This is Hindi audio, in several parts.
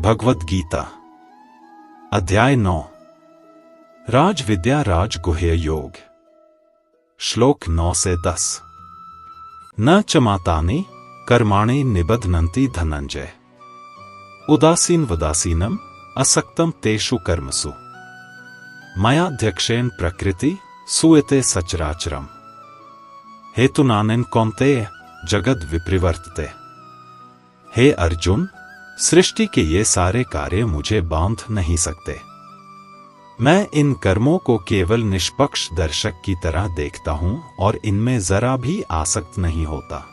भगवद गीता अध्याय 9 राज विद्या राज गुह्य योग श्लोक 9 से 10 न चमातानि कर्माणि निबध्नन्ति धनंजय उदासीन वदासीनम असक्तम तेषु कर्मसु मयाध्यक्षेण प्रकृति सूयते सचराचरम हेतुनानेन कौन्तेय जगद विप्रवर्तते। हे अर्जुन, सृष्टि के ये सारे कार्य मुझे बांध नहीं सकते। मैं इन कर्मों को केवल निष्पक्ष दर्शक की तरह देखता हूं और इनमें जरा भी आसक्त नहीं होता।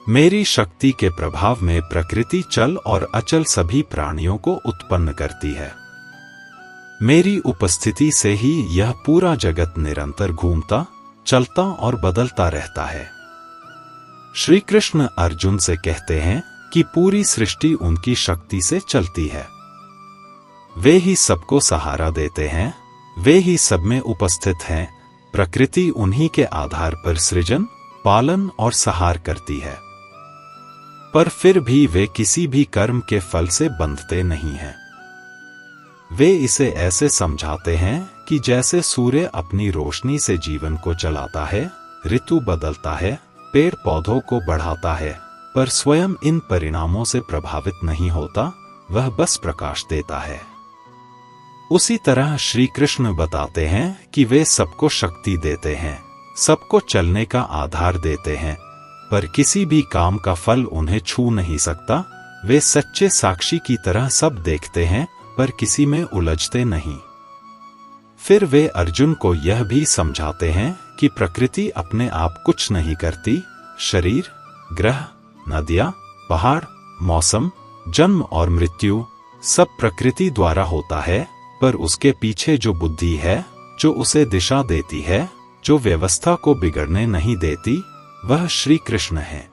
मेरी शक्ति के प्रभाव में प्रकृति चल और अचल सभी प्राणियों को उत्पन्न करती है। मेरी उपस्थिति से ही यह पूरा जगत निरंतर घूमता, चलता और बदलता रहता है। श्री कृष्ण अर्जुन से कहते हैं कि पूरी सृष्टि उनकी शक्ति से चलती है। वे ही सबको सहारा देते हैं, वे ही सब में उपस्थित हैं। प्रकृति उन्हीं के आधार पर सृजन, पालन और सहार करती है। पर फिर भी वे किसी भी कर्म के फल से बंधते नहीं हैं। वे इसे ऐसे समझाते हैं कि जैसे सूर्य अपनी रोशनी से जीवन को चलाता है, ऋतु बदलता है, पेड़ पौधों को बढ़ाता है, पर स्वयं इन परिणामों से प्रभावित नहीं होता, वह बस प्रकाश देता है। उसी तरह श्री कृष्ण बताते हैं कि वे सबको शक्ति देते हैं, सबको चलने का आधार देते हैं, पर किसी भी काम का फल उन्हें छू नहीं सकता। वे सच्चे साक्षी की तरह सब देखते हैं, पर किसी में उलझते नहीं। फिर वे अर्जुन को यह भी समझाते हैं कि प्रकृति अपने आप कुछ नहीं करती। शरीर, ग्रह, नदियां, पहाड़, मौसम, जन्म और मृत्यु सब प्रकृति द्वारा होता है, पर उसके पीछे जो बुद्धि है, जो उसे दिशा देती है, जो व्यवस्था को बिगड़ने नहीं देती, वह श्री कृष्ण है।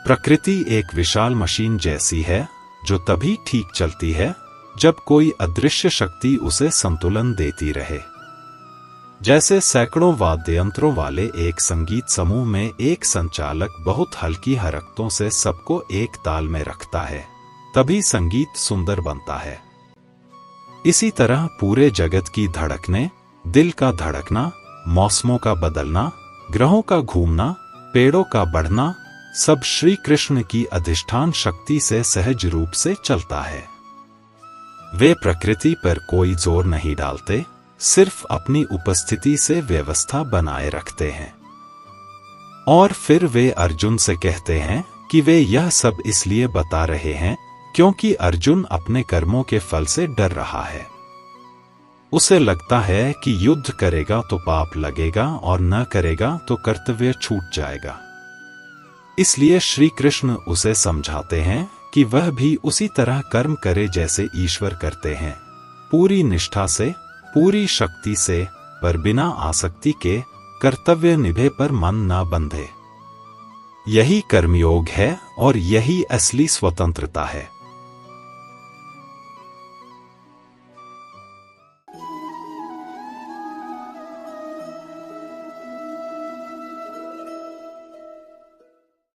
प्रकृति एक विशाल मशीन जैसी है, जो तभी ठीक चलती है जब कोई अदृश्य शक्ति उसे संतुलन देती रहे। जैसे सैकड़ों वाद्य यंत्रों वाले एक संगीत समूह में एक संचालक बहुत हल्की हरकतों से सबको एक ताल में रखता है, तभी संगीत सुंदर बनता है। इसी तरह पूरे जगत की धड़कने, दिल का धड़कना, मौसमों का बदलना, ग्रहों का घूमना, पेड़ों का बढ़ना, सब श्री कृष्ण की अधिष्ठान शक्ति से सहज रूप से चलता है। वे प्रकृति पर कोई जोर नहीं डालते, सिर्फ अपनी उपस्थिति से व्यवस्था बनाए रखते हैं। और फिर वे अर्जुन से कहते हैं कि वे यह सब इसलिए बता रहे हैं क्योंकि अर्जुन अपने कर्मों के फल से डर रहा है। उसे लगता है कि युद्ध करेगा तो पाप लगेगा और न करेगा तो कर्तव्य छूट जाएगा। इसलिए श्री कृष्ण उसे समझाते हैं कि वह भी उसी तरह कर्म करे जैसे ईश्वर करते हैं, पूरी निष्ठा से, पूरी शक्ति से, पर बिना आसक्ति के, कर्तव्य निभे पर मन ना बंधे। यही कर्मयोग है और यही असली स्वतंत्रता है।